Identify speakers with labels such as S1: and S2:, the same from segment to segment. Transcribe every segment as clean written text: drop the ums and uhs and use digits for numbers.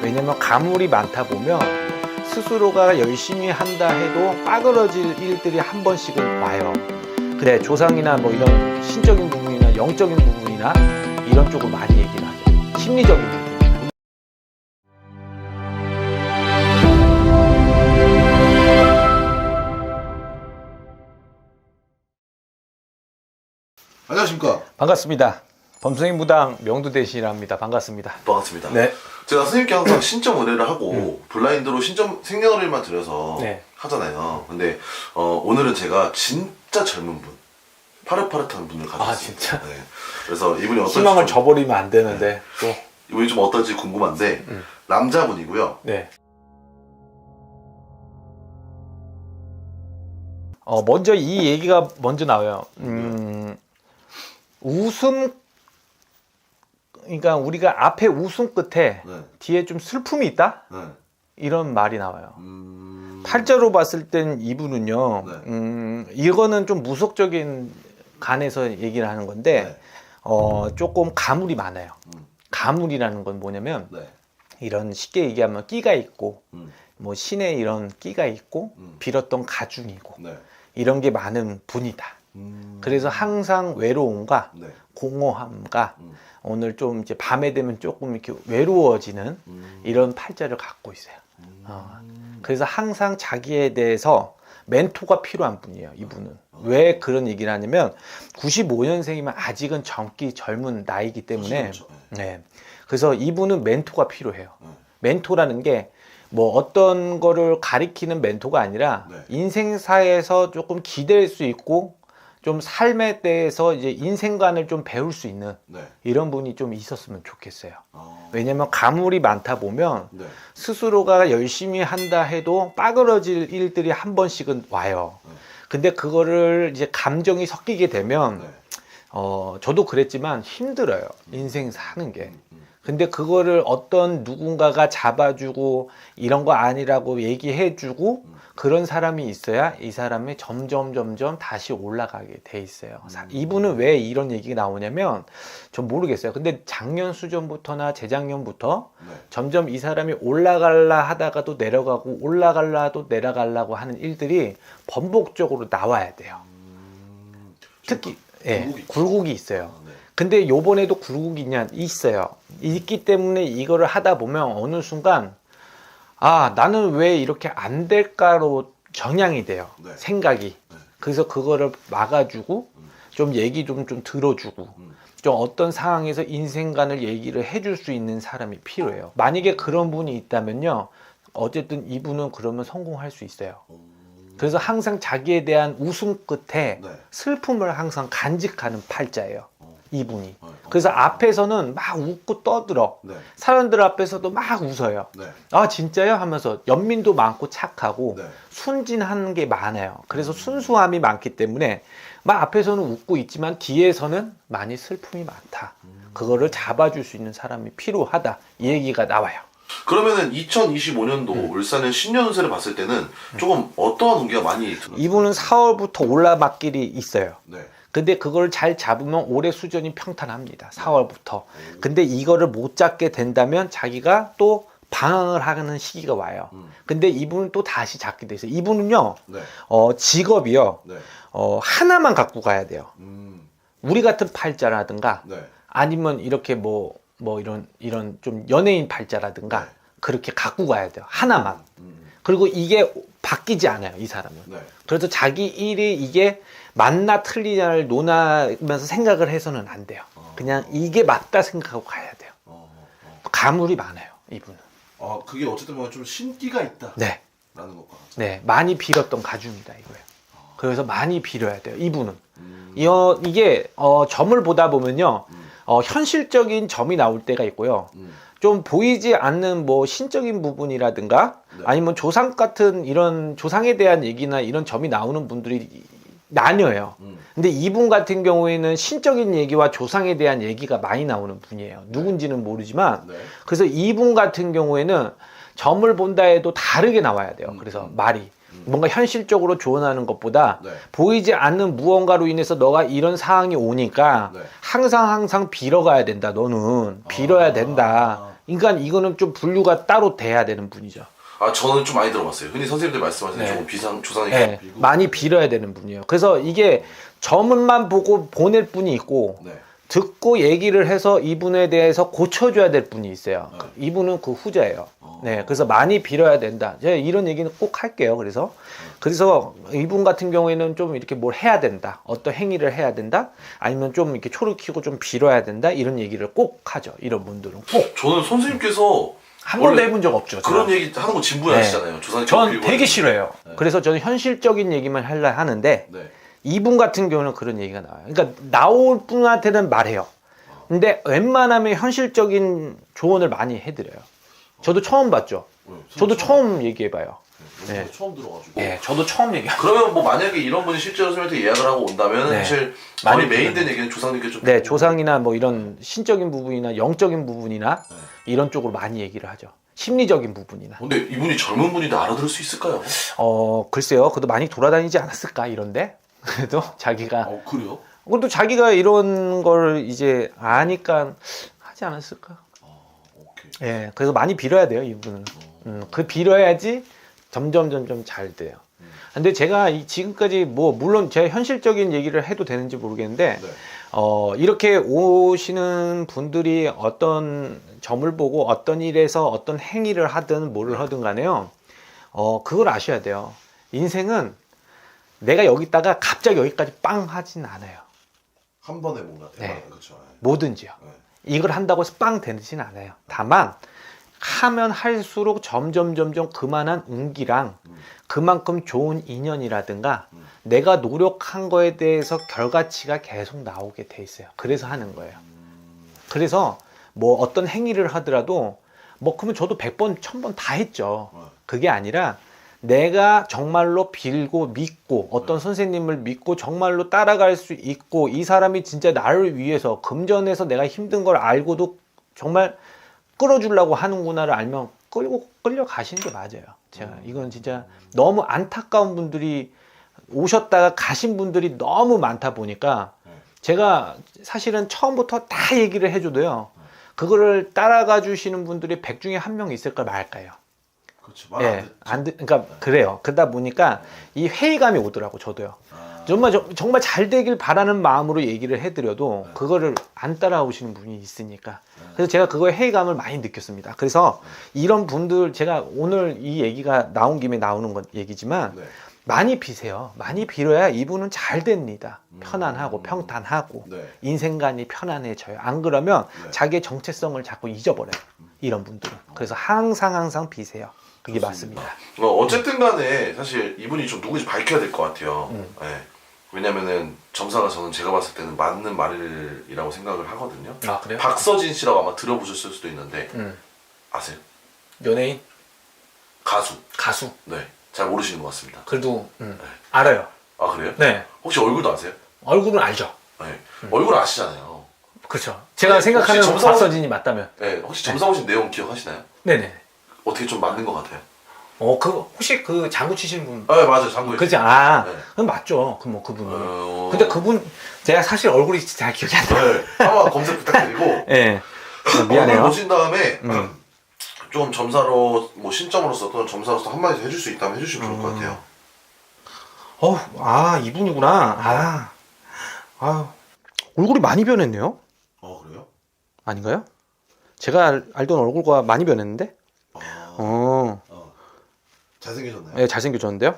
S1: 왜냐면 가물이 많다 보면 스스로가 열심히 한다 해도 빠그러질 일들이 한 번씩은 와요. 그래, 조상이나 뭐 이런 신적인 부분이나 영적인 부분이나 이런 쪽을 많이 얘기를 하죠. 심리적인 부분.
S2: 안녕하십니까.
S1: 반갑습니다. 범성인 무당 명두대신이랍니다. 반갑습니다.
S2: 반갑습니다.
S1: 네.
S2: 제가 선생님께 항상 신점 의뢰를 하고 블라인드로 신점 생년 의뢰만 드려서
S1: 네.
S2: 하잖아요. 근데 오늘은 제가 진짜 젊은 분, 파릇파릇한 분을 가져왔습니다.
S1: 아, 진짜?
S2: 네. 그래서 이분이 어떨지
S1: 희망을
S2: 좀,
S1: 저버리면 안 되는데 또.
S2: 이분이 좀 어떨지 궁금한데 남자분이고요.
S1: 네. 먼저 이 얘기가 먼저 나와요. 웃음, 그러니까 우리가 앞에 웃음 끝에
S2: 네.
S1: 뒤에 좀 슬픔이 있다?
S2: 네.
S1: 이런 말이 나와요. 팔자로 봤을 땐 이분은요, 이거는 좀 무속적인 간에서 얘기를 하는 건데,
S2: 네.
S1: 조금 가물이 많아요. 가물이라는 건 뭐냐면,
S2: 네.
S1: 이런 쉽게 얘기하면 끼가 있고,
S2: 음.
S1: 뭐 신에 이런 끼가 있고, 빌었던 가중이고,
S2: 네.
S1: 이런 게 많은 분이다. 그래서 항상 외로움과
S2: 네.
S1: 공허함과 오늘 좀 이제 밤에 되면 조금 이렇게 외로워지는 이런 팔자를 갖고 있어요. 그래서 항상 자기에 대해서 멘토가 필요한 분이에요, 이분은. 왜 그런 얘기를 하냐면 95년생이면 아직은 젊은 나이기 때문에
S2: 그렇죠.
S1: 네. 그래서 이분은 멘토가 필요해요. 멘토라는 게 뭐 어떤 거를 가리키는 멘토가 아니라
S2: 네.
S1: 인생사에서 조금 기댈 수 있고 좀 삶에 대해서 이제 인생관을 좀 배울 수 있는
S2: 네.
S1: 이런 분이 좀 있었으면 좋겠어요.
S2: 어.
S1: 왜냐면 가물이 많다 보면
S2: 네.
S1: 스스로가 열심히 한다 해도 빠그러질 일들이 한 번씩은 와요. 근데 그거를 이제 감정이 섞이게 되면
S2: 네.
S1: 저도 그랬지만 힘들어요. 인생 사는 게. 근데 그거를 어떤 누군가가 잡아주고 이런 거 아니라고 얘기해주고 그런 사람이 있어야 이 사람이 점점 다시 올라가게 돼 있어요. 이분은 왜 이런 얘기가 나오냐면 전 모르겠어요. 근데 작년 수전부터나 재작년부터
S2: 네.
S1: 점점 이 사람이 올라갈라 하다가도 내려가고 올라갈라도 내려가려고 하는 일들이 번복적으로 나와야 돼요. 특히 굴곡이 있어요.
S2: 아, 네.
S1: 근데 요번에도 굴곡이 있어요. 있기 때문에 이거를 하다 보면 어느 순간 아, 나는 왜 이렇게 안 될까로 정향이 돼요.
S2: 네.
S1: 생각이. 그래서 그거를 막아주고 좀 얘기 좀 들어주고 좀 어떤 상황에서 인생관을 얘기를 해줄 수 있는 사람이 필요해요. 만약에 그런 분이 있다면요, 어쨌든 이분은 그러면 성공할 수 있어요. 그래서 항상 자기에 대한 웃음 끝에
S2: 네.
S1: 슬픔을 항상 간직하는 팔자예요, 이분이. 그래서 앞에서는 막 웃고 떠들어.
S2: 네.
S1: 사람들 앞에서도 막 웃어요.
S2: 네.
S1: 아, 진짜요? 하면서 연민도 많고 착하고
S2: 네.
S1: 순진한 게 많아요. 그래서 순수함이 많기 때문에 막 앞에서는 웃고 있지만 뒤에서는 많이 슬픔이 많다. 그거를 잡아줄 수 있는 사람이 필요하다. 이 얘기가 나와요.
S2: 그러면은 2025년도 울산의 신년운세를 봤을 때는 조금 어떠한 운기가 많이 들어요?
S1: 이분은 4월부터 올라막길이 있어요.
S2: 네.
S1: 근데 그걸 잘 잡으면 올해 수전이 평탄합니다. 4월부터. 근데 이거를 못 잡게 된다면 자기가 또 방황을 하는 시기가 와요. 근데 이분은 또 다시 잡게 돼 있어요. 이분은요,
S2: 네.
S1: 직업이요,
S2: 네.
S1: 하나만 갖고 가야 돼요. 우리 같은 팔자라든가
S2: 네.
S1: 아니면 이렇게 뭐 이런 좀 연예인 팔자라든가
S2: 네.
S1: 그렇게 갖고 가야 돼요. 하나만. 그리고 이게 바뀌지 않아요, 이 사람은.
S2: 네.
S1: 그래서 자기 일이 이게 맞나 틀리냐를 논하면서 생각을 해서는 안 돼요. 그냥 이게 맞다 생각하고 가야 돼요. 가물이 많아요, 이분은.
S2: 그게 어쨌든 뭐 좀 신기가 있다.
S1: 네.
S2: 라는 것과 같죠.
S1: 네, 많이 빌었던 가중이다 이거예요. 그래서 많이 빌어야 돼요, 이분은. 이게 점을 보다 보면요, 현실적인 점이 나올 때가 있고요. 좀 보이지 않는 뭐 신적인 부분이라든가
S2: 네.
S1: 아니면 조상 같은 이런 조상에 대한 얘기나 이런 점이 나오는 분들이 나뉘어요. 근데 이분 같은 경우에는 신적인 얘기와 조상에 대한 얘기가 많이 나오는 분이에요. 누군지는 모르지만
S2: 네.
S1: 그래서 이분 같은 경우에는 점을 본다 해도 다르게 나와야 돼요. 그래서 말이 뭔가 현실적으로 조언하는 것보다
S2: 네.
S1: 보이지 않는 무언가로 인해서 너가 이런 상황이 오니까
S2: 네.
S1: 항상 빌어가야 된다. 너는 빌어야 된다. 그러니까 이거는 좀 분류가 따로 돼야 되는 분이죠.
S2: 아 저는 좀 많이 들어봤어요. 흔히 선생님들 말씀하시는
S1: 네.
S2: 조금 비상 조상이
S1: 네,
S2: 비고.
S1: 많이 빌어야 되는 분이에요. 그래서 이게 저문만 보고 보낼 분이 있고
S2: 네.
S1: 듣고 얘기를 해서 이분에 대해서 고쳐줘야 될 분이 있어요.
S2: 네.
S1: 이분은 그 후자예요. 네, 그래서 많이 빌어야 된다. 제가 이런 얘기는 꼭 할게요. 그래서 이분 같은 경우에는 좀 이렇게 뭘 해야 된다. 어떤 행위를 해야 된다. 아니면 좀 이렇게 초를 키고 좀 빌어야 된다. 이런 얘기를 꼭 하죠. 이런 분들은 꼭.
S2: 저는 선생님께서
S1: 한 번도
S2: 원래
S1: 해본 적 없죠. 제가.
S2: 그런 얘기 하는 거 진부해
S1: 네.
S2: 하시잖아요. 조상이
S1: 전
S2: 비고
S1: 되게
S2: 하는
S1: 싫어요.
S2: 네.
S1: 그래서 저는 현실적인 얘기만 하려 하는데
S2: 네.
S1: 이분 같은 경우는 그런 얘기가 나와요. 그러니까 나올 분한테는 말해요. 근데 웬만하면 현실적인 조언을 많이 해드려요. 저도 처음 봤죠.
S2: 네,
S1: 저도 처음 얘기해봐요.
S2: 네.
S1: 네.
S2: 처음 들어가지고.
S1: 네, 저도 처음 얘기해요.
S2: 그러면 뭐 만약에 이런 분이 실제로 선생님한테 예약을 하고 온다면
S1: 네.
S2: 사실
S1: 많이
S2: 거의 메인된 얘기는 조상님께 좀.
S1: 네,
S2: 듣고.
S1: 조상이나 뭐 이런 신적인 부분이나 영적인 부분이나
S2: 네.
S1: 이런 쪽으로 많이 얘기를 하죠. 심리적인 부분이나.
S2: 근데 이분이 젊은 분인데 알아들을 수 있을까요?
S1: 글쎄요. 그래도 많이 돌아다니지 않았을까 이런데. 그래도 자기가
S2: 그래요?
S1: 그것도 자기가 이런 걸 이제 아니까 하지 않았을까.
S2: 오케이.
S1: 예, 그래서 많이 빌어야 돼요, 이분은. 그 빌어야지 점점 잘 돼요. 근데 제가 지금까지 뭐 물론 제가 현실적인 얘기를 해도 되는지 모르겠는데
S2: 네.
S1: 이렇게 오시는 분들이 어떤 점을 보고 어떤 일에서 어떤 행위를 하든 뭐를 하든 간에요. 그걸 아셔야 돼요. 인생은 내가 여기다가 갑자기 여기까지 빵 하진 않아요.
S2: 한 번에 뭔가 대박.
S1: 네.
S2: 그렇죠.
S1: 뭐든지요.
S2: 네.
S1: 이걸 한다고 해서 빵 되지는 않아요. 다만 하면 할수록 점점 그만한 운기랑 그만큼 좋은 인연이라든가 내가 노력한 거에 대해서 결과치가 계속 나오게 돼 있어요. 그래서 하는 거예요. 그래서 뭐 어떤 행위를 하더라도 뭐 그러면 저도 100번, 1000번 다 했죠. 그게 아니라 내가 정말로 빌고 믿고 어떤 선생님을 믿고 정말로 따라갈 수 있고 이 사람이 진짜 나를 위해서 금전에서 내가 힘든 걸 알고도 정말 끌어주려고 하는구나를 알면 끌려가시는 게 맞아요. 제가 이건 진짜 너무 안타까운 분들이 오셨다가 가신 분들이 너무 많다 보니까 제가 사실은 처음부터 다 얘기를 해줘도요. 그거를 따라가 주시는 분들이 100 중에 1명 있을까 말까요.
S2: 그렇죠.
S1: 예, 그러니까 그래요. 그러다 보니까 이 회의감이 오더라고 저도요. 정말 잘 되길 바라는 마음으로 얘기를 해드려도 그거를 안 따라오시는 분이 있으니까. 그래서 제가 그거에 회의감을 많이 느꼈습니다. 그래서 이런 분들 제가 오늘 이 얘기가 나온 김에 나오는 건 얘기지만
S2: 네.
S1: 많이 비세요. 많이 빌어야 이분은 잘 됩니다. 편안하고 평탄하고
S2: 네.
S1: 인생관이 편안해져요. 안 그러면
S2: 네.
S1: 자기의 정체성을 자꾸 잊어버려요. 이런 분들은. 그래서 항상 비세요. 그게
S2: 좋습니다.
S1: 맞습니다.
S2: 어쨌든 간에 사실 이분이 좀 누구인지 밝혀야 될 것 같아요. 네. 왜냐면은 점사가 저는 제가 봤을 때는 맞는 말이라고 생각을 하거든요.
S1: 아 그래요?
S2: 박서진 씨라고 아마 들어보셨을 수도 있는데 아세요?
S1: 연예인?
S2: 가수. 네. 잘 모르시는 것 같습니다.
S1: 그래도 알아요.
S2: 아 그래요?
S1: 네.
S2: 혹시 얼굴도 아세요?
S1: 얼굴은 알죠.
S2: 네. 얼굴 아시잖아요.
S1: 그렇죠. 제가
S2: 네,
S1: 생각하는
S2: 혹시 점성-
S1: 박서진이 맞다면.
S2: 네. 혹시 점사 오신 내용 기억하시나요?
S1: 네네.
S2: 어떻게 좀 맞는 것 같아요?
S1: 혹시 그 장구 치시는 분?
S2: 네 맞아요. 장구에.
S1: 그렇지.
S2: 네.
S1: 그럼 맞죠. 그분은.
S2: 근데
S1: 근데 그분 제가 사실 얼굴이 잘 기억이 안 나요.
S2: 네. 한번 검색 부탁드리고.
S1: 예.
S2: 얼굴
S1: 미안해요.
S2: 보신 다음에 좀 점사로 뭐 신점으로서 또는 점사로서 한마디 해줄 수 있다면 해주시면 좋을 것 같아요.
S1: 이분이구나. 얼굴이 많이 변했네요.
S2: 그래요?
S1: 아닌가요? 제가 알던 얼굴과 많이 변했는데?
S2: 잘생기셨나요?
S1: 예, 잘생겨졌는데요?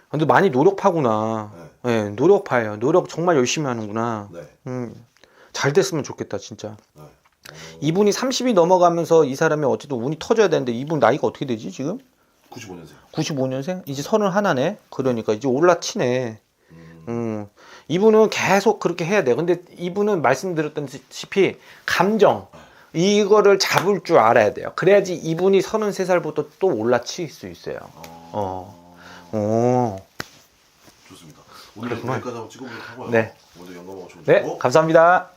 S1: 근데 많이 노력파구나. 예, 노력파예요. 노력 정말 열심히 하는구나.
S2: 네.
S1: 잘 됐으면 좋겠다, 진짜.
S2: 네.
S1: 이분이 30이 넘어가면서 이 사람이 어쨌든 운이 터져야 되는데 이분 나이가 어떻게 되지, 지금?
S2: 95년생.
S1: 95년생? 이제 31네? 그러니까 이제 올라치네. 이분은 계속 그렇게 해야 돼요. 근데 이분은 말씀드렸다시피 감정, 이거를 잡을 줄 알아야 돼요. 그래야지 이분이 33살부터 또 올라칠 수 있어요.
S2: 좋습니다. 오늘 여기까지 한번 찍어보도록 하고요.
S1: 네.
S2: 오늘 영감하고 좀
S1: 네, 감사합니다.